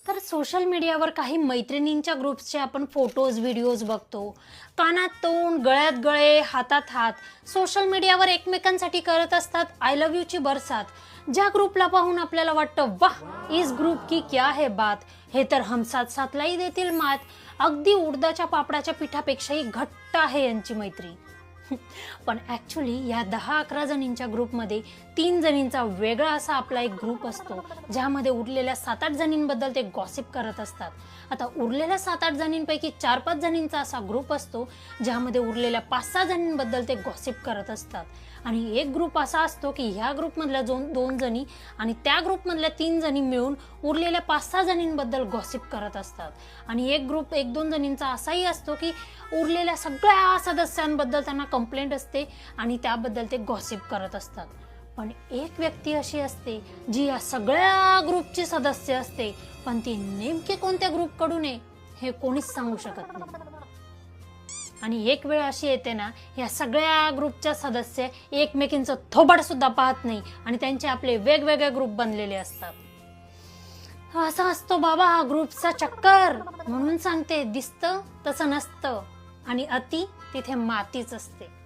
तर सोशल मीडियावर काही मैत्रिणींच्या ग्रुप्सचे आपण फोटोज व्हिडिओज बघतो. कानात तोंड, गळ्यात गळे, हातात हात सोशल मीडियावर एकमेकांसाठी करत असतात आय लव्ह यूची बरसात. ज्या ग्रुपला पाहून आपल्याला वाटतं वाह इस ग्रुप की क्या है बात, हे तर हम साथ साथलाही देतील मात. अगदी उडदाच्या पापडाच्या पिठापेक्षाही घट्ट आहे यांची मैत्री. पण ॲक्च्युली या 10-11 जणींच्या ग्रुपमध्ये 3 जणींचा वेगळा असा आपला एक ग्रुप असतो, ज्यामध्ये उरलेल्या 7-8 जणींबद्दल ते गॉसिप करत असतात. आता उरलेल्या 7-8 जणींपैकी 4-5 जणींचा असा ग्रुप असतो, ज्यामध्ये उरलेल्या 5-6 जणींबद्दल ते गॉसिप करत असतात. आणि एक ग्रुप असा असतो की ह्या ग्रुपमधल्या 2 जणी आणि त्या ग्रुपमधल्या 3 जणी मिळून उरलेल्या 5-6 जणींबद्दल गॉसिप करत असतात. आणि एक ग्रुप 1-2 जणींचा असाही असतो की उरलेल्या सगळ्या सदस्यांबद्दल त्यांना कंप्लेंट असते आणि त्याबद्दल ते गॉसिप करत असतात. पण एक व्यक्ती अशी असते जी या सगळ्या ग्रुपची सदस्य असते, पण ती नेमके कोणत्या ग्रुपकडून आहे हे कोणीच सांगू शकत नाही. आणि एक वेळ अशी येते ना, या सगळ्या ग्रुपच्या सदस्य एकमेकींचं थोबाड सुद्धा पाहत नाही आणि त्यांचे आपले वेगवेगळे ग्रुप बनलेले असतात. असा असतो बाबा हा ग्रुपचा चक्कर. म्हणून सांगते, दिसतं तसं नसतं आणि अति तिथे मातीच असते.